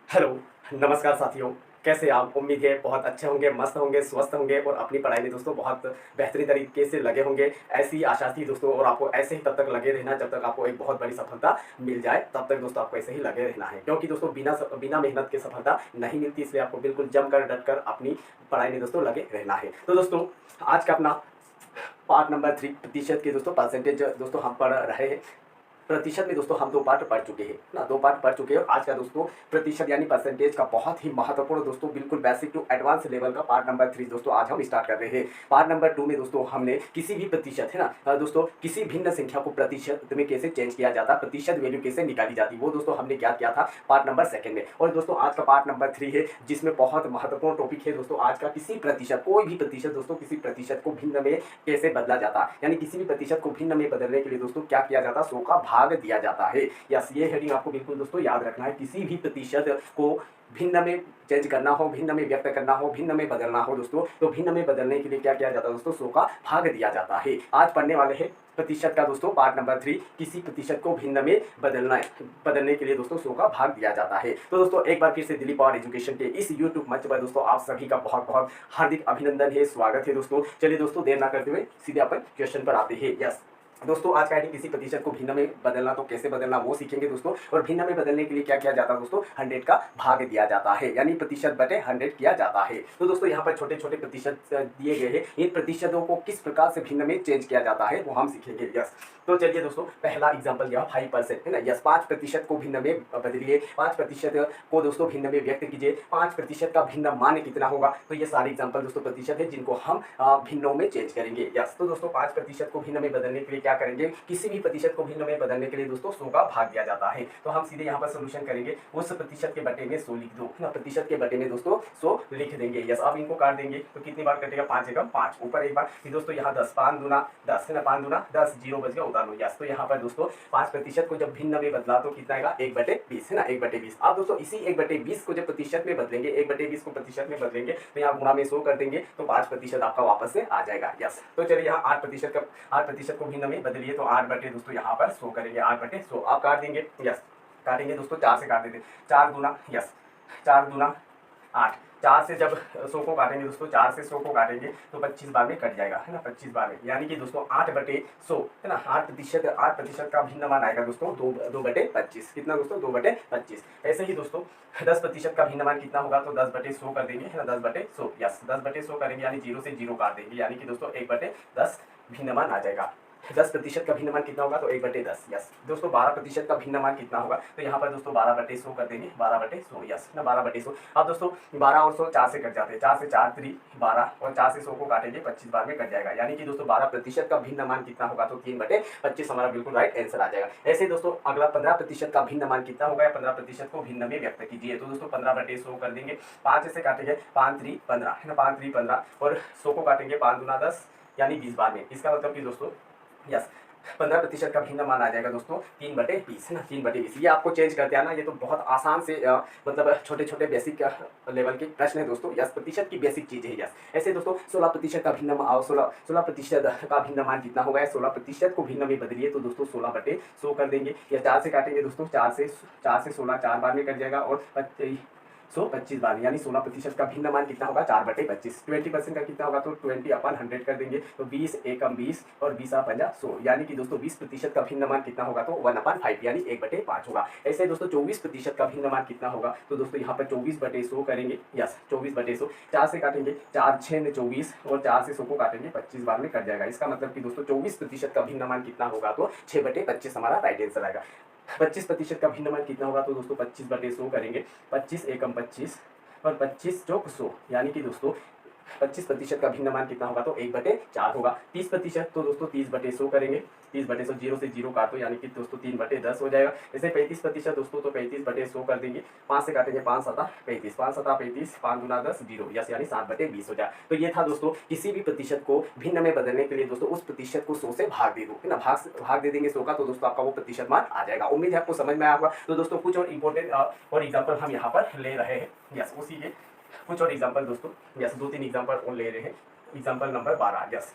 Hello, नमस्कार साथियों, कैसे आप? उम्मीद है बहुत अच्छे होंगे, मस्त होंगे, स्वस्थ होंगे और अपनी पढ़ाई में दोस्तों बहुत बेहतरीन तरीके से लगे होंगे। ऐसी आशा थी दोस्तों और आपको ऐसे ही तब तक लगे रहना जब तक आपको एक बहुत बड़ी सफलता मिल जाए, तब तक दोस्तों आपको ऐसे ही लगे रहना है। क्योंकि दोस्तों बिना मेहनत के सफलता नहीं मिलती, इसलिए आपको बिल्कुल जमकर, डटकर अपनी पढ़ाई में दोस्तों लगे रहना है। तो दोस्तों आज का अपना पार्ट नंबर 3 प्रतिशत के दोस्तों परसेंटेज दोस्तों हम पढ़ रहे हैं। प्रतिशत में दोस्तों हम 2 पार्ट पढ़ चुके हैं ना, 2 पार्ट पढ़ चुके हैं और आज का दोस्तों प्रतिशत यानी परसेंटेज का बहुत ही महत्वपूर्ण दोस्तों बिल्कुल बेसिक टू एडवांस लेवल का पार्ट नंबर 3 दोस्तों आज हम स्टार्ट कर रहे हैं। पार्ट नंबर 2 में दोस्तों हमने किसी भी प्रतिशत है ना दोस्तों किसी भिन्न संख्या को प्रतिशत में कैसे चेंज किया जाता, प्रतिशत वैल्यू कैसे निकाली जाती, वो दोस्तों हमने क्या किया था पार्ट नंबर 2 में। और दोस्तों आज का पार्ट नंबर 3 है जिसमें बहुत महत्वपूर्ण टॉपिक है दोस्तों आज का, किसी प्रतिशत, कोई भी प्रतिशत दोस्तों, किसी प्रतिशत को भिन्न में कैसे बदला जाता, यानी किसी भी प्रतिशत को भिन्न में बदलने के लिए दोस्तों क्या किया जाता, 100 का भाग दिया जाता है। यस, ये हेडिंग आपको बिल्कुल दोस्तों याद रखना है। किसी भी प्रतिशत को भिन्न में चेंज करना हो, भिन्न में व्यक्त करना हो, भिन्न में बदलना हो दोस्तों, तो भिन्न में बदलने के लिए क्या किया जाता है दोस्तों, 100 का भाग दिया जाता है। आज पढ़ने वाले हैं प्रतिशत का दोस्तों पार्ट नंबर 3, किसी प्रतिशत को भिन्न में बदलने के लिए दोस्तों 100 का भाग दिया जाता है। तो दोस्तों एक बार फिर से दिलीप पावर एजुकेशन के इस यूट्यूब मंच पर दोस्तों आप सभी का बहुत बहुत हार्दिक अभिनंदन है, स्वागत है दोस्तों। चलिए दोस्तों देर ना करते हुए सीधे अपन क्वेश्चन पर आते हैं। यस दोस्तों आज का हेडिंग किसी प्रतिशत को भिन्न में बदलना, तो कैसे बदलना वो सीखेंगे दोस्तों। और भिन्न में बदलने के लिए क्या किया जाता है दोस्तों, 100 का भाग दिया जाता है, यानी प्रतिशत बटे 100 किया जाता है। तो दोस्तों यहाँ पर छोटे छोटे प्रतिशत दिए गए हैं, इन प्रतिशतों को किस प्रकार से भिन्न में चेंज किया जाता है वो हम सीखेंगे। यस तो चलिए दोस्तों पहला एग्जाम्पल दिया 5% है ना। यस 5% को भिन्न में बदलिए, 5% को दोस्तों भिन्न में व्यक्त कीजिए, 5% का भिन्न मान कितना होगा। तो ये सारे एग्जाम्पल दोस्तों प्रतिशत है जिनको हम भिन्नों में चेंज करेंगे। यस तो दोस्तों 5% को भिन्न में बदलने के लिए क्या करेंगे, किसी भी प्रतिशत को भिन्न में बदलने के लिए दोस्तों 100 का भाग दिया जाता है। तो हम सीधे यहाँ पर सोल्यूशन करेंगे, उस प्रतिशत के बटे में 100 लिख दो ना, प्रतिशत के बटे में दोस्तों 100 लिख देंगे। यस अब इनको काट देंगे तो कितनी बार कटेगा, 5 एकम 5, ऊपर एक बार, फिर दोस्तों यहाँ 10, 5 दूना 10 है ना, 5 दूना 10, 0 बच गया उतार लो। यस तो यहाँ पर दोस्तों 5% को जब भिन्न में बदला तो कितना आएगा, 1/20 है ना, 1/20। अब दोस्तों इसी 1/20 को जब प्रतिशत में बदलेंगे, 1/20 को प्रतिशत में बदलेंगे तो यहाँ गुणा में 100 कर देंगे तो 5% आपका वापस से आ जाएगा। यस तो चलिए यहाँ 8% को भिन्न में बदलिए तो 8 बटे दोस्तों यहाँ पर 100 करेंगे, 8/100 आप काट देंगे। यस काटेंगे दोस्तों 4 से काट देते, 4 दूना यस 4 दूना 8, 4 से जब 100 को काटेंगे दोस्तों, 4 से 100 को काटेंगे तो 25 बार में कट जाएगा है ना, 25 बार में, यानी कि दोस्तों 8/100 है ना। 8% का भिन्न मान आएगा दोस्तों 2/25, कितना दोस्तों 2/25। ऐसे ही दोस्तों 10% का भिन्न मान कितना होगा, तो 10/100 कर देंगे है ना, 10/100 यस 10/100 करेंगे, यानी 0 से 0 काट देंगे, यानी कि दोस्तों 1/10 भिन्न मान आ जाएगा। 10% का भिन्न मान कितना होगा, तो 1/10 यस। दोस्तों 12% का भिन्न मान कितना होगा, तो यहाँ पर दोस्तों 12/100 कर देंगे, 12/100 यस ना, 12/100। अब दोस्तों 12 और 100 4 से कट जाते हैं, 4 से 4 3 12 और 4 से 100 को काटेंगे 25 बार में कट जाएगा, यानी कि दोस्तों 12% का भिन्न मान कितना होगा, तो 3/25 हमारा बिल्कुल राइट आंसर आ जाएगा। ऐसे दोस्तों अगला 15% का भिन्न मान कितना होगा, 15% को भिन्न में व्यक्त कीजिए, तो दोस्तों 15/100 कर देंगे, 5 से काटेंगे 5 3 15 है ना, 5 3 15 और 100 को काटेंगे 5 दूना 10 यानी 20 बार में। इसका मतलब कि दोस्तों यस 15% का भिन्न मान आ जाएगा दोस्तों 3/20 है ना, 3/20। ये आपको चेंज करते आना, ये तो बहुत आसान से मतलब छोटे छोटे बेसिक लेवल के प्रश्न है दोस्तों। यस प्रतिशत की बेसिक चीज़ है। यस ऐसे दोस्तों 16% का भिन्न 16% का भिन्न मान कितना होगा, 16% को भिन्न में बदलिए तो दोस्तों 16/100 कर देंगे, या 4 से काटेंगे दोस्तों, 4 से 16 4 बार में कट जाएगा और 25 बार, यानी 16% का भिन्न मान कितना होगा, 4/25। 20% का कितना होगा, तो 20/100 कर देंगे, तो 20 एकम 20 और 20 100, यानी कि दोस्तों 20% का भिन्न मान कितना होगा, तो 1/5 यानी 1/5 होगा। ऐसे दोस्तों 24% का भिन्न मान कितना होगा, तो दोस्तों यहाँ पर 24/100 करेंगे। यस 24/100, 4 से काटेंगे, 4 6 24 और 4 से 100 को काटेंगे 25 बार में कट जाएगा। इसका मतलब कि दोस्तों 24% का भिन्न मान कितना होगा, तो 6/25 हमारा राइट आंसर आएगा। 25% का भिन्न मान कितना होगा, तो दोस्तों 25/100 करेंगे, 25 एकम 25 और 25 चौक 100, यानी कि दोस्तों 25% का भिन्न मान कितना होगा, तो 1/4 होगा। 30% तो दोस्तों 30/100 करेंगे, 30/100 0 से 0 काटो, यानी कि दोस्तों 3/10 हो जाएगा। जैसे 35% दोस्तों तो 35/100 कर देंगे, 5 से काटेंगे 5 7 35, 5 7 35, 5 दूना 10 0 यस, यानी 7/20 हो जाए। तो ये था दोस्तों किसी भी प्रतिशत को भिन्न में बदलने के लिए दोस्तों उस प्रतिशत को 100 से भाग दे दो है ना, भाग दे देंगे 100 का, तो दोस्तों आपका वो प्रतिशत मान आ जाएगा। उम्मीद है आपको समझ में आया होगा। तो दोस्तों कुछ और इंपॉर्टेंट और एग्जाम्पल हम यहाँ पर ले रहे हैं। यस उसी के कुछ और एग्जाम्पल दोस्तों, यस 2-3 एग्जाम्पल और ले रहे हैं। Example number 12 yes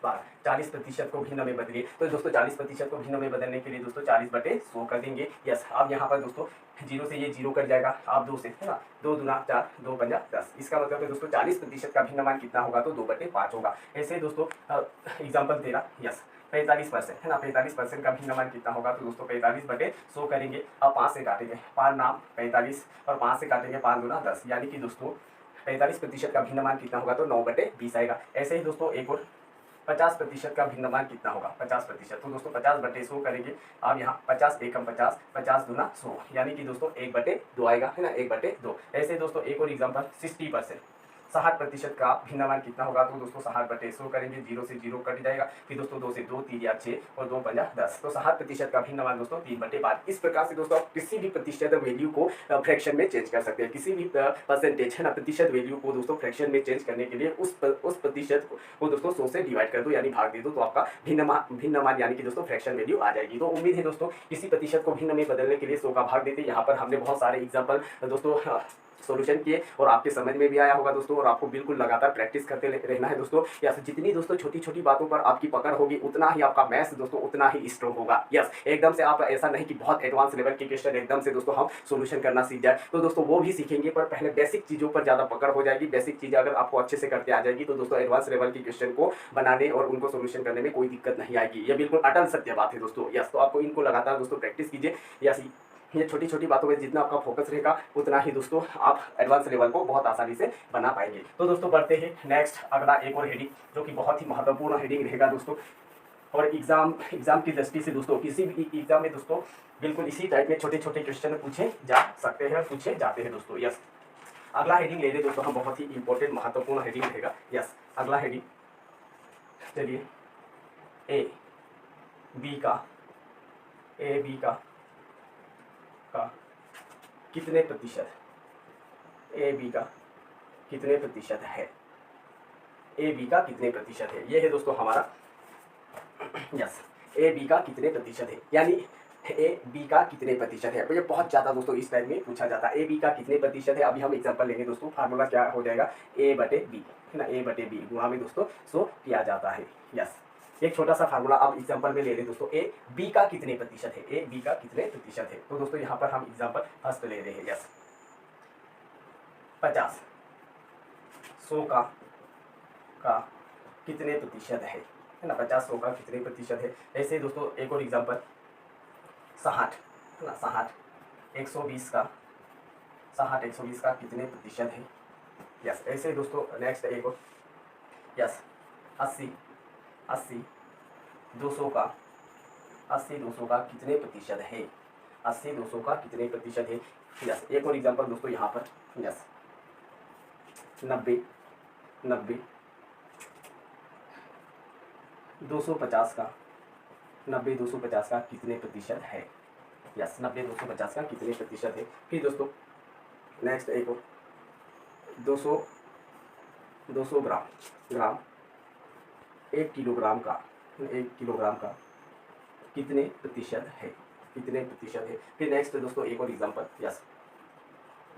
12। 40% को भिन्न में बदलिए, तो दोस्तों 40% को भिन्न में बदलने के लिए दोस्तों 40/100 कर देंगे। यस, अब यहाँ पर दोस्तों 0 से ये 0 कट जाएगा, आप 2 से, है ना, 2 दूना 4, 2 पंजा 10। इसका मतलब है दोस्तों 40% का भिन्न मान कितना होगा, तो 2/5 होगा। ऐसे दोस्तों एग्जाम्पल 13, यस 45%, है ना, 45% का भिन्न मान कितना होगा, तो दोस्तों 45/100 करेंगे। अब 5 से काटेंगे, 5 नाम 45 और 5 से काटेंगे 5 दूना 10, यानी कि दोस्तों 45% का भिन्न मान कितना होगा, तो 9/20 आएगा। ऐसे ही दोस्तों एक और 50% का भिन्न मान कितना होगा, 50%, तो दोस्तों 50/100 करेंगे। अब यहाँ 50 एकम 50, 50 दूना 100, यानी कि दोस्तों 1/2 आएगा, है ना, 1/2। ऐसे दोस्तों एक और एग्जाम्पल 60%, 60% का भिन्न मान कितना होगा, तो दोस्तों 60/100 करेंगे। 0 से 0 कट जाएगा, फिर दोस्तों 2 से 2, 3 या 6 और 2 पंजा 10, तो 60% का भिन्न मान दोस्तों 3/5। इस प्रकार से दोस्तों आप किसी भी प्रतिशत वैल्यू को फ्रैक्शन में चेंज कर सकते हैं। किसी भी परसेंटेज, है ना, प्रतिशत वैल्यू को दोस्तों फ्रैक्शन में चेंज करने के लिए उस प्रतिशत को दोस्तों 100 से डिवाइड कर दो, यानी भाग दे दो, तो आपका भिन्न मान यानी कि दोस्तों फ्रैक्शन वैल्यू आ जाएगी। तो उम्मीद है दोस्तों किसी प्रतिशत को भिन्न में बदलने के लिए 100 का भाग देते। यहाँ पर हमने बहुत सारे एग्जाम्पल दोस्तों सॉल्यूशन किए और आपके समझ में भी आया होगा दोस्तों, और आपको बिल्कुल लगातार प्रैक्टिस करते रहना है दोस्तों। या जितनी दोस्तों छोटी छोटी बातों पर आपकी पकड़ होगी, उतना ही आपका मैथ्स दोस्तों उतना ही स्ट्रॉन्ग होगा। यस, एकदम से आप ऐसा नहीं कि बहुत एडवांस लेवल के क्वेश्चन एकदम से दोस्तों हम सॉल्यूशन करना सीख जाए, तो दोस्तों वो भी सीखेंगे, पर पहले बेसिक चीज़ों पर ज़्यादा पकड़ हो जाएगी। बेसिक चीज़ें अगर आपको अच्छे से करते आ जाएगी, तो दोस्तों एडवांस लेवल के क्वेश्चन को बनाने और उनको सोल्यूशन करने में कोई दिक्कत नहीं आएगी। ये बिल्कुल अटल सत्य बात है दोस्तों। यस, तो आपको इनको लगातार दोस्तों प्रैक्टिस कीजिए। यस, ये छोटी छोटी बातों में जितना आपका फोकस रहेगा, उतना ही दोस्तों आप एडवांस लेवल को बहुत आसानी से बना पाएंगे। तो दोस्तों बढ़ते हैं नेक्स्ट अगला एक और हेडिंग, जो कि बहुत ही महत्वपूर्ण हेडिंग रहेगा दोस्तों, और एग्जाम की दृष्टि से दोस्तों किसी भी एग्जाम में दोस्तों बिल्कुल इसी टाइप में छोटे छोटे क्वेश्चन पूछे जा सकते हैं, पूछे जाते हैं दोस्तों। यस, अगला हेडिंग ले रहे दोस्तों हम, बहुत ही इंपॉर्टेंट महत्वपूर्ण हेडिंग रहेगा। यस, अगला हेडिंग, चलिए, ए बी का कितने प्रतिशत, ए बी का कितने प्रतिशत है, ए बी का कितने प्रतिशत है, ये है दोस्तों हमारा। यस, ए बी का कितने प्रतिशत है, यानी ए बी का कितने प्रतिशत है। तो ये बहुत ज़्यादा दोस्तों इस टाइप में पूछा जाता है, ए बी का कितने प्रतिशत है। अभी हम एग्जांपल लेंगे दोस्तों, फार्मूला क्या हो जाएगा, A/B, है ना, A/B गुणा में दोस्तों 100 किया जाता है। यस, एक छोटा सा फार्मूला अब एग्जांपल में ले रहे दोस्तों, ए बी का कितने प्रतिशत है, ए बी का कितने प्रतिशत है। तो दोस्तों यहाँ पर हम एग्जांपल फर्स्ट ले रहे हैं। यस, 50 100 का कितने प्रतिशत है ना, 50 100 का कितने प्रतिशत है। ऐसे दोस्तों एक और एग्जांपल 60, है ना, 60 120 का, 60 120 का कितने प्रतिशत है। यस, ऐसे दोस्तों नेक्स्ट एक और, यस 80 200 का, 80 200 का कितने प्रतिशत है, 80 200 का कितने प्रतिशत है। यस, एक और एग्जांपल दोस्तों यहाँ पर, यस 90 250 का, 90 250 का कितने प्रतिशत है। यस, 90 250 का कितने प्रतिशत है। फिर दोस्तों नेक्स्ट एक और 200 ग्राम 1 किलोग्राम का, 1 किलोग्राम का कितने प्रतिशत है, कितने प्रतिशत है। फिर नेक्स्ट दोस्तों एक और एग्जांपल, यस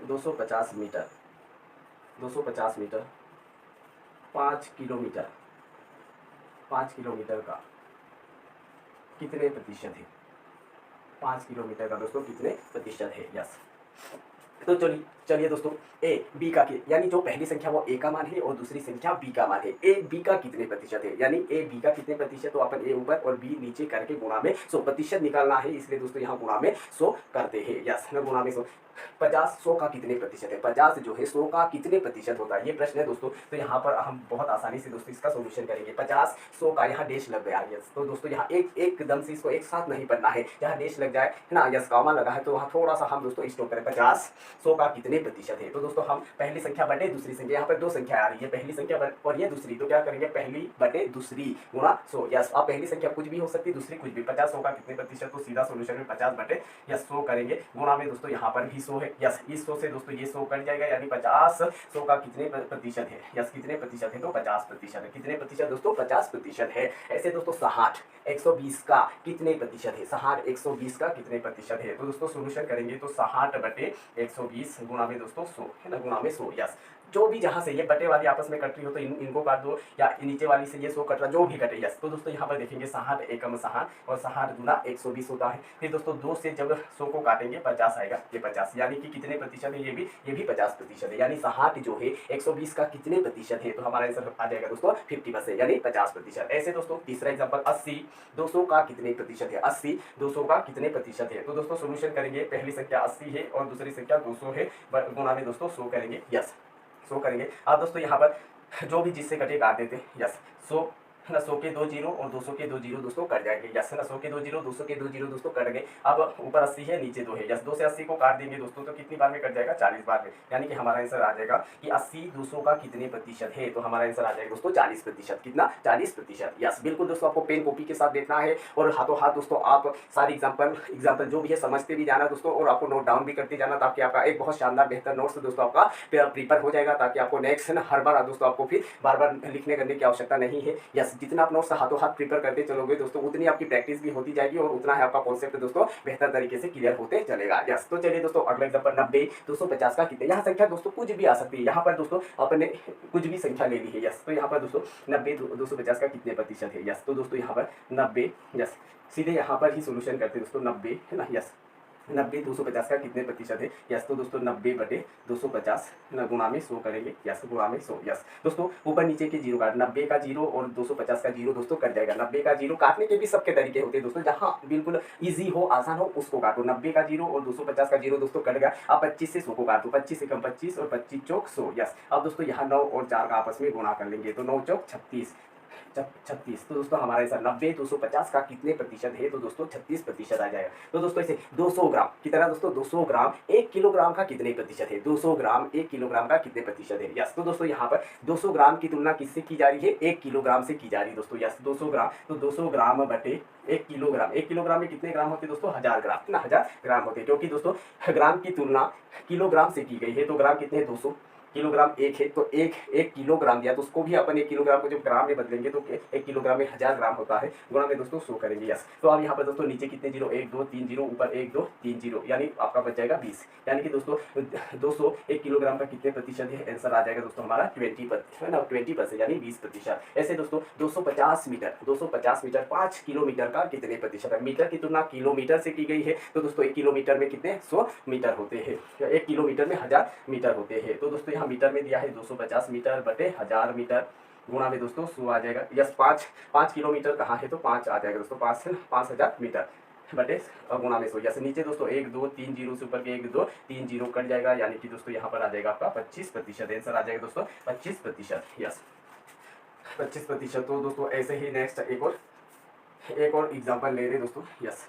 250 मीटर 5 किलोमीटर का कितने प्रतिशत है, 5 किलोमीटर का दोस्तों कितने प्रतिशत है। यस, तो चलिए दोस्तों, ए बी का यानी जो पहली संख्या वो ए का मान है और दूसरी संख्या बी का मान है। ए बी का कितने प्रतिशत है, यानी ए बी का कितने प्रतिशत, तो अपन ए ऊपर और बी नीचे करके गुणा में 100 प्रतिशत निकालना है, इसलिए दोस्तों यहाँ गुणा में 100 करते हैं। यस, गुणा में 100, 50 100 का कितने प्रतिशत है, 50 जो है 100 का कितने प्रतिशत होता है, ये प्रश्न है दोस्तों। तो यहाँ पर हम बहुत आसानी से दोस्तों इसका सोल्यूशन करेंगे। 50 100 का यहाँ डेश लग गया। यस, तो दोस्तों यहाँ एकदम से इसको एक साथ नहीं पढ़ना है, जहाँ डेश लग जाए, है ना, यस कॉमा लगा है, तो वहाँ थोड़ा सा हम दोस्तों स्टॉप करें। 50 100 का कितने प्रतिशत है, तो दोस्तों हम पहली संख्या बटे दूसरी संख्या, यहाँ पर 2 संख्या आ रही है, पहली संख्या और ये दूसरी, तो क्या करेंगे, पहली बटे दूसरी गुणा 100। यस, आप पहली संख्या कुछ भी हो सकती है, दूसरी कुछ भी। 50 100 का कितने प्रतिशत, तो सीधा सोल्यूशन में 50 बटे 100 करेंगे, गुणा में दोस्तों यहाँ पर भी 100 है। यस, इस 100 से दोस्तों ये 100 कट जाएगा, यानी 50 100 का कितने प्रतिशत है। यस, कितने प्रतिशत है, तो 50% है। कितने प्रतिशत दोस्तों, 50% है। ऐसे दोस्तों 60 120 का कितने प्रतिशत है, 60 120 का कितने प्रतिशत है। तो दोस्तों सोल्यूशन करेंगे तो 60 बटे 120 गुणा में दोस्तों 100, है ना, गुणा में 100। यस, जो भी जहाँ से ये बटे वाली आपस में कट रही हो तो इनको काट दो, या नीचे वाली से ये 100 कट रहा, जो भी कटे। यस, तो दोस्तों यहाँ पर देखेंगे 60 एकम 60 और 60 गुना 120 होता है। फिर दोस्तों 2 से जब 100 को काटेंगे 50 आएगा, ये 50 यानी कि कितने प्रतिशत है, ये भी 50% है। यानी 60 जो है 120 का कितने प्रतिशत है, तो हमारा आंसर आ जाएगा दोस्तों 50% यानी 50%। ऐसे दोस्तों तीसरा एग्जाम्पल 80 200 का कितने प्रतिशत है, 80 200 का कितने प्रतिशत है। तो दोस्तों सोल्यूशन करेंगे, पहली संख्या 80 है और दूसरी संख्या 200 है, गुणा में दोस्तों 100 करेंगे। यस, 100 करेंगे। अब दोस्तों यहाँ पर जो भी जिससे कटे काट देते हैं। यस, 100 है ना, 100 के 2 जीरो और 200 के 2 जीरो दोस्तों कट जाएंगे। यस है ना, 100 के 2 जीरो 200 के 2 जीरो दोस्तों कट गए। अब ऊपर 80 है नीचे 2 है। यस, 2 से 80 को काट देंगे दोस्तों तो कितनी बार में कट जाएगा, 40 बार में। यानी कि हमारा आंसर आ जाएगा कि 80 200 का कितने प्रतिशत है, तो हमारा आंसर आ जाएगा दोस्तों 40%। कितना, 40%। यस, बिल्कुल दोस्तों आपको पेन कॉपी के साथ देखना है और हाथों हाथ दोस्तों आप सारी एग्जाम्पल जो भी है समझते भी जाना दोस्तों, और आपको नोट डाउन भी करते जाना, ताकि आपका एक बहुत शानदार बेहतर नोट्स दोस्तों आपका प्रिपेयर हो जाएगा, ताकि आपको नेक्स्ट है ना हर बार दोस्तों आपको फिर बार बार लिखने करने की आवश्यकता नहीं है। यस, जितना आप नोट्स हाथों हाथ प्रिपेयर करते चलोगे दोस्तों, उतनी आपकी प्रैक्टिस भी होती जाएगी और उतना है आपका कॉन्सेप्ट दोस्तों बेहतर तरीके से क्लियर होते चलेगा। यस, तो चलिए दोस्तों अगला एग्जांपल 90 250 का कितने। यहाँ संख्या दोस्तों कुछ भी आ सकती है, यहाँ पर दोस्तों आपने कुछ भी संख्या ले ली है। यस, तो यहाँ पर दोस्तों 90 250 का कितने प्रतिशत है। यस, तो दोस्तों यहाँ पर 90, यस सीधे यहाँ पर ही सोल्यूशन करते हैं दोस्तों, 90 है ना। यस, 90 250 का कितने प्रतिशत है। यस, तो दोस्तों 90 बटे 250 ना गुणा में 100 करेंगे। यस, गुणा में 100। यस दोस्तों ऊपर नीचे के जीरो काट, 90 का जीरो और 250 का जीरो दोस्तों कट जाएगा। 90 का जीरो काटने के भी सबके तरीके होते हैं दोस्तों, जहाँ बिल्कुल ईजी हो आसान हो उसको काटो। 90 का जीरो और 250 का जीरो दोस्तों कट गया। अब 25 से 100 को काटो, 25 से कम 25 और 25 चौक 100। यस, अब दोस्तों यहाँ 9 और 4 का आपस में गुणा कर लेंगे तो 9 चौक 36 36। तो दोस्तों हमारा आंसर 90 250 का कितने प्रतिशत है, तो दोस्तों 36% आ जाएगा। तो दोस्तों इसे 200 ग्राम की तरह दोस्तों 200 ग्राम 1 किलोग्राम का कितने प्रतिशत है, 200 ग्राम 1 किलोग्राम का कितने प्रतिशत है। यस, तो दोस्तों यहाँ पर 200 ग्राम की तुलना किससे की जा रही है, 1 किलोग्राम से की जा रही है दोस्तों। यस, 200 ग्राम तो 200 ग्राम बटे 1 किलोग्राम, 1 किलोग्राम में कितने ग्राम होते हैं दोस्तों, 1000 ग्राम ना, 1000 ग्राम होते हैं, क्योंकि दोस्तों ग्राम की तुलना किलोग्राम से की गई है। तो ग्राम कितने हैं, 200, किलोग्राम 1 है तो 1 किलोग्राम दिया तो उसको भी अपन 1 किलोग्राम को जब ग्राम में बदलेंगे तो 1 किलोग्राम में 1000 ग्राम होता है, गुणा में दोस्तों 100 करेंगे। यस, तो अब यहाँ पर दोस्तों नीचे कितने जीरो, 1 2 3 जीरो, ऊपर 1 2 3 जीरो, यानी आपका बच जाएगा 20। यानी कि दोस्तों 200 1 किलोग्राम का कितने प्रतिशत है, आंसर आ जाएगा दोस्तों हमारा 20% है ना, 20% यानी 20%। ऐसे दोस्तों 250 मीटर 5 किलोमीटर का कितने प्रतिशत है। मीटर की तुलना किलोमीटर से की गई है, तो दोस्तों 1 किलोमीटर में कितने 100 मीटर होते हैं, 1 किलोमीटर में 1000 मीटर होते हैं। तो दोस्तों मीटर में दिया है 250 मीटर बटे 1000 मीटर, गुणा में दोस्तों 100 आ जाएगा। यस, 5 किलोमीटर कहाँ है तो 5 आ जाएगा दोस्तों, 5000 मीटर बटे गुणा में 100। यस, नीचे दोस्तों 1 2 3 जीरो से ऊपर के 1 2 3 जीरो कट जाएगा, यानी कि दोस्तों यहाँ पर आ जाएगा आपका 25%। आंसर आ जाएगा दोस्तों 25%। यस, 25%। तो दोस्तों ऐसे ही नेक्स्ट एक और एग्जाम्पल ले रहे दोस्तों। यस,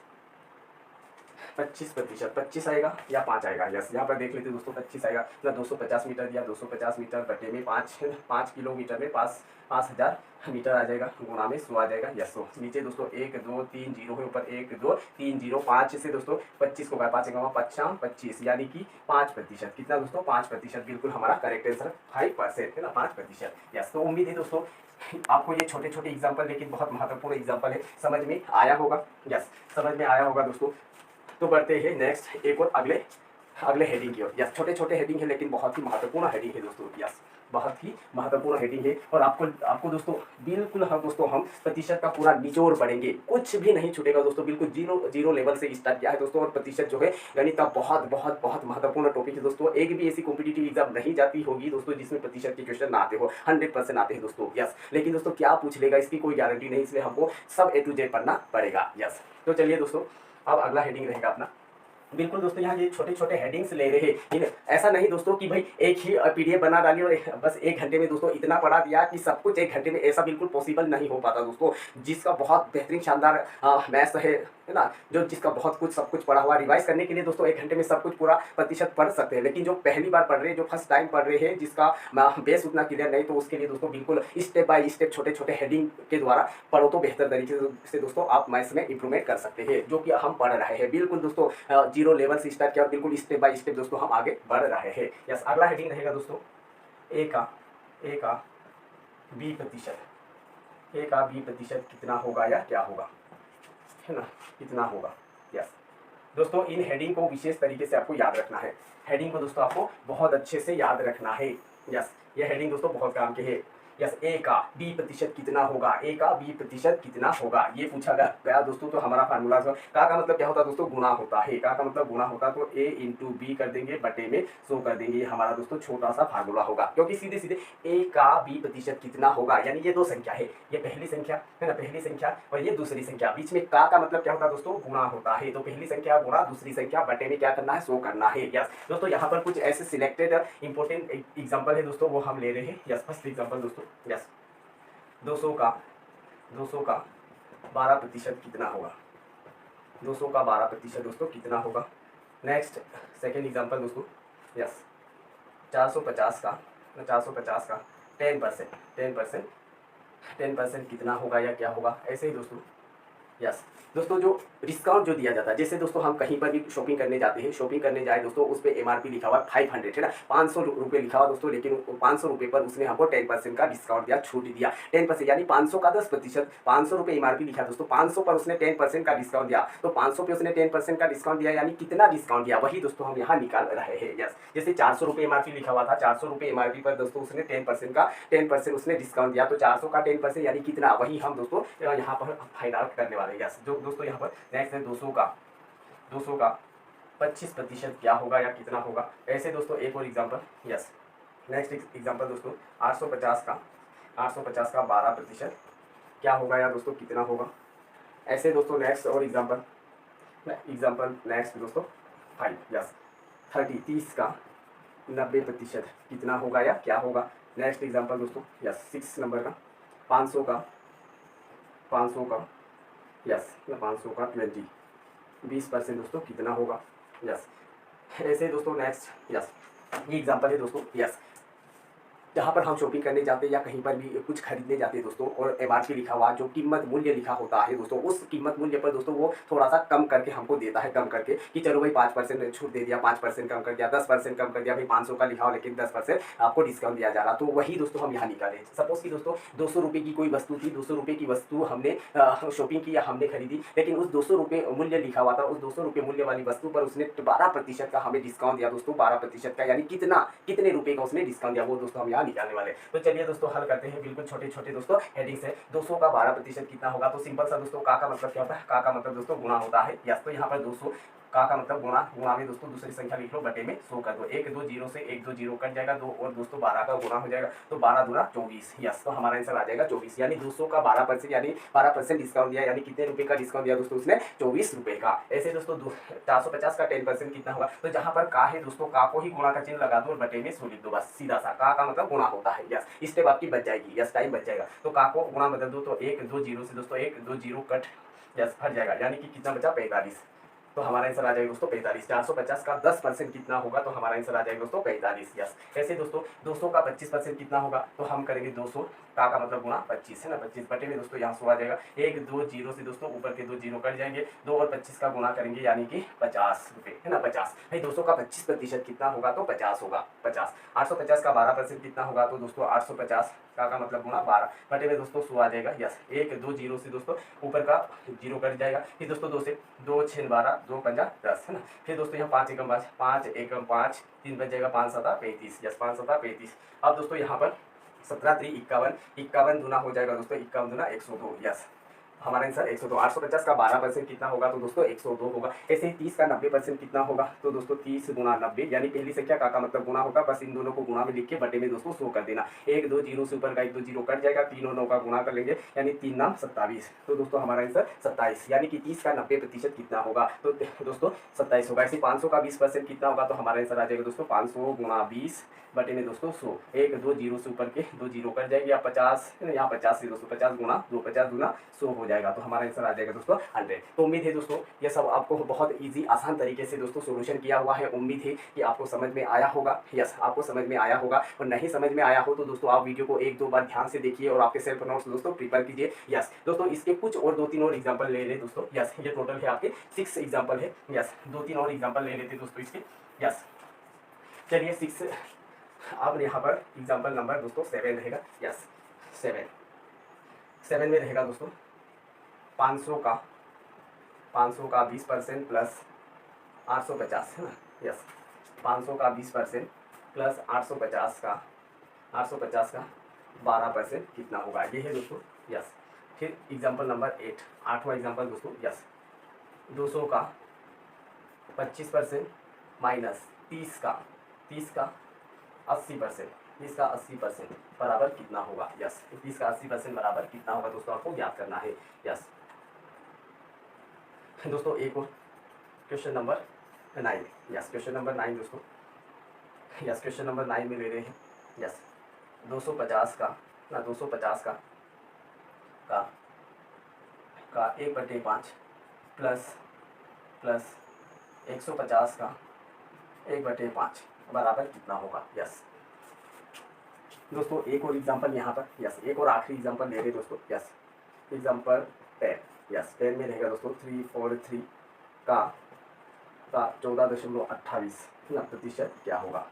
25%, 25 आएगा या 5 आएगा। यस, यहाँ पर देख लेते हैं दोस्तों 25 आएगा ना, 250 मीटर दिया, 250 मीटर बटे में 5 किलोमीटर में 5000 मीटर आ जाएगा, गुणा में 100 आ जाएगा। यस, 100 नीचे दोस्तों 1 2 3 जीरो है, ऊपर 1 2 3 जीरो, 5 से दोस्तों 25 को 5 25 यानी कि 5%। कितना दोस्तों 5%, बिल्कुल हमारा करेक्ट आंसर 5% है ना, 5%। यस, तो उम्मीद है दोस्तों आपको ये छोटे छोटे एग्जाम्पल लेकिन बहुत महत्वपूर्ण एग्जाम्पल है, समझ में आया होगा। यस, समझ में आया होगा दोस्तों। तो बढ़ते हैं नेक्स्ट एक और अगले हेडिंग की ओर। यस, छोटे छोटे हेडिंग है लेकिन बहुत ही महत्वपूर्ण हेडिंग है दोस्तों। यस, बहुत ही महत्वपूर्ण हेडिंग है और आपको दोस्तों बिल्कुल हम दोस्तों हम प्रतिशत का पूरा निचोड़ पढ़ेंगे, कुछ भी नहीं छूटेगा दोस्तों, बिल्कुल जीरो लेवल से स्टार्ट किया है दोस्तों। और प्रतिशत जो है गणित का बहुत बहुत बहुत महत्वपूर्ण टॉपिक है दोस्तों। एक भी ऐसी कॉम्पिटिटिव एग्जाम नहीं जाती होगी दोस्तों जिसमें प्रतिशत के क्वेश्चन ना आते हो, 100% आते हैं दोस्तों। यस, लेकिन दोस्तों क्या पूछ लेगा इसकी कोई गारंटी नहीं, इसलिए हमको सब A to Z पढ़ना पड़ेगा। यस, तो चलिए दोस्तों अब अगला हेडिंग रहेगा अपना। बिल्कुल दोस्तों यहाँ ये छोटे छोटे हेडिंग्स ले रहे हैं, ठीक है। ऐसा नहीं दोस्तों कि भाई एक ही PDF बना डाली और बस 1 घंटे में दोस्तों इतना पढ़ा दिया कि सब कुछ 1 घंटे में, ऐसा बिल्कुल पॉसिबल नहीं हो पाता दोस्तों। जिसका बहुत बेहतरीन शानदार मैथ्स है ना, जो जिसका बहुत कुछ सब कुछ पढ़ा हुआ, रिवाइज करने के लिए दोस्तों 1 घंटे में सब कुछ पूरा प्रतिशत पढ़ सकते हैं। लेकिन जो पहली बार पढ़ रहे हैं, जो फर्स्ट टाइम पढ़ रहे हैं, जिसका बेस उतना क्लियर नहीं, तो उसके लिए दोस्तों बिल्कुल स्टेप बाय स्टेप छोटे छोटे हेडिंग के द्वारा पढ़ो तो बेहतर तरीके से दोस्तों आप मैथ्स में इंप्रूवमेंट कर सकते हैं, जो कि हम पढ़ रहे हैं। बिल्कुल दोस्तों 0 लेवल से स्टार्ट किया और बिल्कुल स्टेप बाय स्टेप दोस्तों हम आगे बढ़ रहे हैं। यस, अगला हेडिंग रहेगा दोस्तों A का B प्रतिशत कितना होगा या क्या होगा, है ना, कितना होगा। यस, दोस्तों इन हेडिंग को विशेष तरीके से आपको याद रखना है। हेडिंग को दोस्तों आपको बहुत अच्छे से याद रखना है। यस, ये हेडिंग दोस्तों बहुत काम के है। यस, ए का बी प्रतिशत कितना होगा, ए का बी प्रतिशत कितना होगा, ये पूछा गया दोस्तों। तो हमारा फार्मूला का मतलब क्या होता है दोस्तों, गुणा होता है। का मतलब गुणा होता है, तो ए इंटू बी कर देंगे, बटे में 100 कर देंगे। ये हमारा दोस्तों छोटा सा फार्मूला होगा, क्योंकि सीधे सीधे ए का बी प्रतिशत कितना होगा, यानी ये दो संख्या है, ये पहली संख्या है ना, पहली संख्या और ये दूसरी संख्या, बीच में का मतलब क्या होता है दोस्तों, गुणा होता है। तो पहली संख्या गुणा दूसरी संख्या, बटे में क्या करना है, 100 करना है। यस दोस्तों, यहाँ पर कुछ ऐसे सिलेक्टेड इंपॉर्टेंट एग्जाम्पल है दोस्तों, वो हम ले रहे हैं। यस, फर्स्ट एग्जाम्पल दोस्तों, यस 200 का 12% कितना होगा, 200 का 12% दोस्तों कितना होगा। नेक्स्ट सेकेंड एग्जांपल दोस्तों, यस 450 का 10% कितना होगा या क्या होगा, ऐसे ही दोस्तों। यस दोस्तों, जो डिस्काउंट जो दिया जाता है, जैसे दोस्तों हम कहीं पर भी शॉपिंग करने जाते हैं, शॉपिंग करने जाए दोस्तों, उस पर एमआरपी लिखा हुआ 500 है ना, 500 रुपये लिखा हुआ दोस्तों, लेकिन 500 रुपये पर उसने हमको 10% का डिस्काउंट दिया, छूट दिया 10%, यानी 500 का 10%, 500 रुपये एमआरपी लिखा दोस्तों, 500 पर उसने 10% का डिस्काउंट दिया, तो 500 पे उसने 10% का डिस्काउंट दिया, यानी कितना डिस्काउंट दिया, वही दोस्तों हम यहाँ निकाल रहे हैं। यस, जैसे 400 रुपये एमआरपी लिखा हुआ था, 400 रुपये एमआरपी पर दोस्तों उसने 10% उसने डिस्काउंट दिया, तो 400 का 10% यानी कितना, वही हम दोस्तों यहाँ पर फाइंड आउट करने वाले हैं। यस, जो दोस्तों यहाँ पर नेक्स्ट है 200 का 25% क्या होगा या कितना होगा, ऐसे दोस्तों एक और एग्जांपल। यस, नेक्स्ट एग्जांपल दोस्तों 850 का 12% क्या होगा या दोस्तों कितना होगा, ऐसे दोस्तों नेक्स्ट और एग्जांपल नेक्स्ट दोस्तों 5। यस, 30 का 90% कितना होगा या क्या होगा। नेक्स्ट एग्जांपल दोस्तों, यस 6 नंबर का 500 का यस 500 का 20% दोस्तों कितना होगा। यस, ऐसे दोस्तों नेक्स्ट। यस, ये एग्जांपल है दोस्तों। यस, जहाँ पर हम शॉपिंग करने जाते हैं या कहीं पर भी कुछ खरीदने जाते हैं दोस्तों, और एमआरपी लिखा हुआ, जो कीमत मूल्य लिखा होता है दोस्तों, उस कीमत मूल्य पर दोस्तों वो थोड़ा सा कम करके हमको देता है, कम करके कि चलो भाई 5% छूट दे दिया, 5% कम कर दिया, 10% कम कर दिया, भाई 500 का लिखा हो लेकिन 10% आपको डिस्काउंट दिया जा रहा। तो वही दोस्तों हम यहाँ निकाले। सपोज कि दोस्तों 200 रुपये की कोई वस्तु थी, 200 रुपये की वस्तु हमने शॉपिंग की या हमने खरीदी, लेकिन उस 200 रुपये मूल्य लिखा हुआ था, उस 200 रुपये मूल्य वाली वस्तु पर उसने 12% का हमें डिस्काउंट दिया दोस्तों, 12% का, यानी कितने रुपये का उसने डिस्काउंट दिया, वो दोस्तों हम यहाँ निकालने वाले। तो चलिए दोस्तों हल करते हैं, बिल्कुल छोटे छोटे दोस्तों हेडिंग्स है। 200 का 12% कितना होगा, तो सिंपल सा दोस्तों का मतलब क्या होता है, का मतलब दोस्तों गुणा होता है। यस, तो यहाँ पर 200 का मतलब गुणा में दोस्तों दूसरी संख्या लिख लो, बटे में 100 कर दो, 1 2 0 से 1 2 0 कट जाएगा, 2 और दोस्तों 12 का गुणा हो जाएगा, तो 12 दूना 24। यस, तो हमारा आंसर आ जाएगा 24, यानी 200 का 12% यानी 12% डिस्काउंट दिया, यानी कितने रुपए का डिस्काउंट दिया दोस्तों उसने, 24 रुपए का। ऐसे दोस्तों 450 का 10% कितना होगा, तो जहाँ पर का है दोस्तों, का को ही गुणा का चिन्ह लगा दो और बटे में 100 लिख दो, बस सीधा सा। का मतलब गुणा होता है। यस, स्टेप आपकी बच जाएगी। यस, टाइम बच जाएगा। तो का को गुणा बदल दो, तो 1 2 0 से दोस्तों 1 2 0 कट, यस हट जाएगा, यानी कि कितना बचा, 45। तो हमारा आंसर आ जाएगा दोस्तों 45। 450 का 10% कितना होगा, तो हमारा आंसर आ जाएगा दोस्तों 45। यस, ऐसे दोस्तों 200 का 25% कितना होगा, तो हम करेंगे 200 का मतलब गुणा 25 है ना, 25 बटे में दोस्तों यहाँ 100 आ जाएगा, 1 2 0 से दोस्तों ऊपर के 2 0 कट जाएंगे, 2 और 25 का गुणा करेंगे, यानी कि 50 रुपये है ना, 50। भाई 200 का 25% कितना होगा, तो 50 होगा, 50। 850 का 12% कितना होगा, तो दोस्तों 850 का मतलब गुणा 12 बटे में दोस्तों 100 आ जाएगा। यस, 1 2 0 से दोस्तों ऊपर का 0 कट जाएगा, फिर दोस्तों 2 से 2 6 12 2 5 10 है ना, फिर दोस्तों यहाँ 5 एकम 5 5 एकम 5 3 बच जाएगा, 5 7 35। यस, 5 7 35। अब दोस्तों यहाँ पर 17 3 51, 51 दूना हो जाएगा दोस्तों, 51 दूना 102। यस, हमारा आंसर 102। 850 का 12% कितना होगा, तो दोस्तों 102 होगा। ऐसे ही 30 का 90% कितना होगा, तो दोस्तों 30 गुना 90, यानी पहली संख्या का मतलब गुना होगा, बस इन दोनों को गुणा में लिख के बटे में दोस्तों 100 कर देना। 1 2 0 से ऊपर का 1 2 0 कट जाएगा, 3 और 9 का गुणा कर लेंगे, यानी 3 9 27। तो दोस्तों हमारा आंसर 27, यानी कि 30 का 90% कितना होगा, तो दोस्तों 27 होगा। ऐसे 500 का 20% कितना होगा, तो हमारा आंसर आ जाएगा दोस्तों 500 गुणा 20 बटे में दोस्तों 100। 1 2 0 से ऊपर के 2 0 कट जाएंगे, या 50 यहाँ 50 से दोस्तों 50 गुना 2 50 गुना 100 हो जाएगा, तो हमारा आंसर आ जाएगा दोस्तों 100। तो उम्मीद है दोस्तों ये सब आपको बहुत इजी आसान तरीके से दोस्तों सोल्यूशन किया हुआ है। उम्मीद है कि आपको समझ में आया होगा। यस, आपको समझ में आया होगा, और नहीं समझ में आया हो तो दोस्तों आप वीडियो को 1 2 बार ध्यान से देखिए और आपके सेल्फ नोट्स दोस्तों प्रिपेयर कीजिए। यस दोस्तों, इसके कुछ और 2 3 और एग्जाम्पल ले लें दोस्तों। यस, ये टोटल है आपके 6 एग्जाम्पल है। यस, 2 3 और एग्जाम्पल ले लेते दोस्तों इसके। यस, चलिए 6 अब यहाँ पर एग्जाम्पल नंबर दोस्तों 7 रहेगा। यस, 7 में रहेगा दोस्तों 500 का 20% प्लस 850 है ना, यस। 500 का 20% प्लस 850 का 12% कितना होगा, ये है दोस्तों, यस। फिर एग्जाम्पल नंबर 8, 8वां एग्जाम्पल दोस्तों, यस। 200 का 25% माइनस 30 का 80%, 30 का 80% बराबर कितना होगा, यस। 30 का 80% बराबर कितना होगा दोस्तों, आपको ज्ञात करना है, यस। दोस्तों एक और question number 9, yes. Question number 9 दोस्तों, यस। क्वेश्चन नंबर 9 में ले रहे हैं, यस। 250 का ना 250 का का 1/5 प्लस 150 का 1/5 बराबर कितना होगा, यस। दोस्तों एक और एग्जांपल यहाँ पर, यस। एक और आखिरी एग्जांपल ले रहे हैं दोस्तों, यस। Example 10, yes. 10 में रहेगा दोस्तों 343 का 14.28 ना प्रतिशत क्या होगा,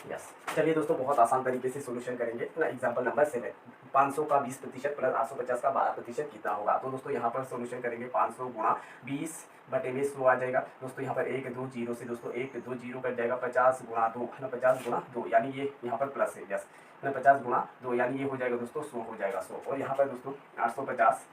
यस। चलिए दोस्तों बहुत आसान तरीके से सोल्यूशन करेंगे ना। एग्जांपल नंबर 7, 500 का 20% प्लस 850 का 12% कितना होगा। तो दोस्तों यहाँ पर सोल्यूशन करेंगे 500 गुणा 20/100 आ जाएगा दोस्तों। यहाँ पर 1 2 0 से दोस्तों 1 2 0 कट जाएगा। 50 गुणा 2 है ना, 50 गुणा 2 यानी ये यहाँ पर प्लस है, यस ना। 50 गुणा 2 यानी ये हो जाएगा दोस्तों 100 हो जाएगा, 100। और यहाँ पर दोस्तों 850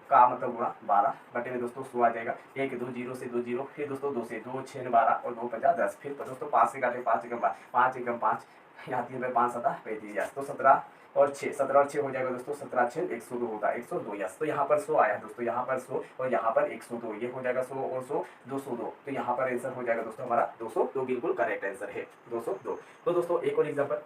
का मतलब गुणा 12 में दोस्तों 100 आ जाएगा। 1 2 0 से 2 0, फिर दोस्तों 2 से 2 6 12 और 2 50 10, फिर तो दोस्तों 5 से काटे 5 एकम 5 एकम 5, यहाँ 3 में 5 7 35, तो 17 और 6 हो जाएगा दोस्तों। 17 6 102 होता है, 102, यस। तो यहाँ पर 100 आया दोस्तों, यहाँ पर 100 और यहाँ पर 102, ये हो जाएगा 100 और 100 202। तो यहाँ पर आंसर हो जाएगा दोस्तों हमारा 202, बिल्कुल करेक्ट आंसर है 202। तो दोस्तों एक और एग्जाम्पल,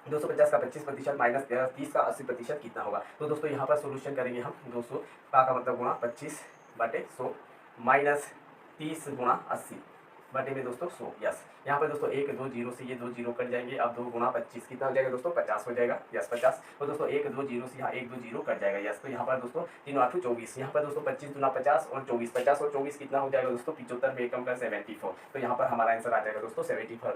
250 का 25% माइनस 30 का 80% कितना होगा। तो दोस्तों यहाँ पर सोल्यूशन करेंगे हम। 200 का मतलब गुणा 25/100 माइनस 30 गुणा 80 में दोस्तों 100, यस। यहाँ पर दोस्तों 1 2 0 से ये 2 0 कट जाएंगे। अब 2 गुणा 25 कितना हो जाएगा दोस्तों, 50 हो जाएगा, यस 50। और दोस्तों 1 2 0 से यहाँ 1 2 0 कट जाएगा, यस। तो यहाँ पर दोस्तों 3 8 24, यहाँ पर दोस्तों 25 गुना 50 और 24, 50 और 24 कितना हो जाएगा दोस्तों 75 में एकम का 74। तो यहाँ पर हमारा आंसर आ जाएगा दोस्तों 74,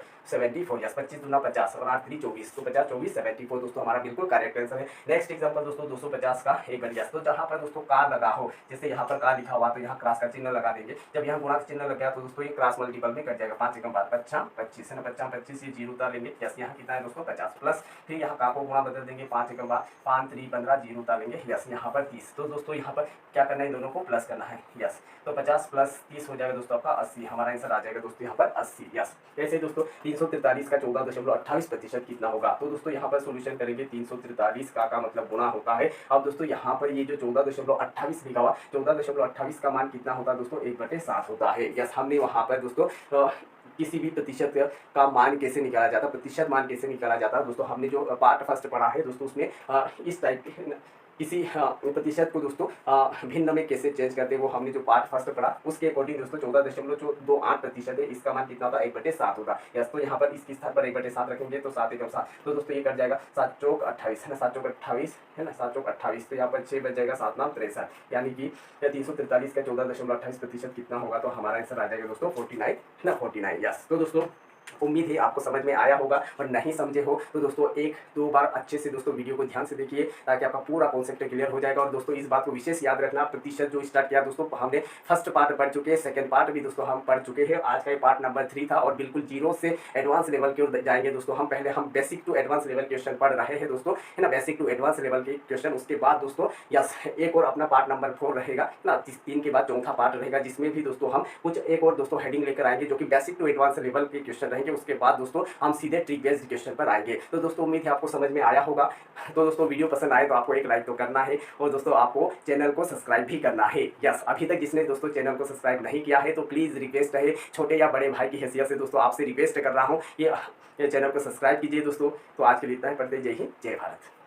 यस। 25 गुना 50 और 8 3 24, तो 50 24 74 दोस्तों हमारा बिल्कुल करेक्ट आंसर है। नेक्स्ट एग्जाम्पल दोस्तों 250 का 1/10, तो जहाँ पर दोस्तों कार लगा हो, जैसे यहाँ पर कार लिखा हुआ तो यहाँ क्रॉस का चिन्ह लगा देंगे। जब यहाँ गुणा का चिन्ह लग गया तो दोस्तों ये क्रॉस मल्टीपल में कट जाएगा। 5 एकम 5 25 है ना, 25 ये 0 उतार लेंगे, यस। यहाँ कितना है दोस्तों 50 प्लस, फिर यहाँ का को गुणा बदल देंगे। 5 एकम 5 3 15 0 उतार लेंगे, यस। यहाँ पर 30, तो दोस्तों यहाँ पर क्या करना है, इन दोनों को प्लस करना है, यस। तो 50 प्लस 30 हो जाएगा दोस्तों आपका 80, हमारा आंसर आ जाएगा दोस्तों यहाँ पर 80, यस। ऐसे दोस्तों 343 का 14.28% कितना होगा। तो दोस्तों यहाँ पर सोल्यूशन करेंगे। 343 का मतलब गुणा होता है। अब दोस्तों यहाँ पर ये जो 14.28 लिखा हुआ, 14.28 का मान कितना होता है दोस्तों 1/7 होता है, यस। हमने वहाँ पर दोस्तों किसी भी प्रतिशत का मान कैसे निकाला जाता, प्रतिशत मान कैसे निकाला जाता है दोस्तों, हमने जो पार्ट फर्स्ट पढ़ा है दोस्तों, उसमें इस टाइप किसी प्रतिशत को दोस्तों भिन्न में कैसे चेंज करते हैं, वो हमने जो पार्ट फर्स्ट पढ़ा उसके अकॉर्डिंग दोस्तों 14.28% है, इसका मान कितना होता है 1/7 होगा, यस। तो यहाँ पर इसकी स्थान पर 1/7 रखेंगे तो 7 एकम 7, तो दोस्तों ये कट जाएगा 7 चौक 28 है ना, 7 चौक 28 है ना, 7 चौक 28, तो यहाँ पर 6 बच जाएगा, 7 9 63, यानी कि 343 का 14.28% कितना होगा। तो हमारा आंसर आ जाएगा दोस्तों 49 है ना, 49, यस। तो दोस्तों उम्मीद है आपको समझ में आया होगा, और नहीं समझे हो तो दोस्तों 1 2 बार अच्छे से दोस्तों वीडियो को ध्यान से देखिए, ताकि आपका पूरा कॉन्सेप्ट क्लियर हो जाएगा। और दोस्तों इस बात को विशेष याद रखना, प्रतिशत जो स्टार्ट किया दोस्तों हमने फर्स्ट पार्ट पढ़ चुके हैं, सेकंड पार्ट भी दोस्तों हम पढ़ चुके हैं। आज का ये पार्ट नंबर 3 था, और बिल्कुल जीरो से एडवांस लेवल की ओर जाएंगे दोस्तों हम। पहले हम basic to advance level question पढ़ रहे हैं दोस्तों, है ना, बेसिक टू एडवांस लेवल के क्वेश्चन। उसके बाद दोस्तों यस एक और अपना पार्ट नंबर 4 रहेगा ना, 3 के बाद चौथा पार्ट रहेगा, जिसमें भी दोस्तों हम कुछ एक और दोस्तों हेडिंग लेकर आएंगे, जो कि बेसिक टू एडवांस लेवल के क्वेश्चन रहेंगे। उसके बाद दोस्तों हम सीधे ट्रिक बेस्ड क्वेश्चन पर आएंगे। तो दोस्तों उम्मीद है आपको समझ में आया होगा। तो दोस्तों वीडियो पसंद आए तो आपको एक लाइक तो करना है, और दोस्तों आपको चैनल को सब्सक्राइब भी करना है, यस। अभी तक जिसने दोस्तों चैनल को सब्सक्राइब नहीं किया है तो प्लीज़ रिक्वेस्ट है, छोटे या बड़े भाई की हैसियत से दोस्तों आपसे रिक्वेस्ट कर रहा हूँ, ये चैनल को सब्सक्राइब कीजिए दोस्तों। तो आज के लिए इतना ही, पढ़ते जय हिंद जय भारत।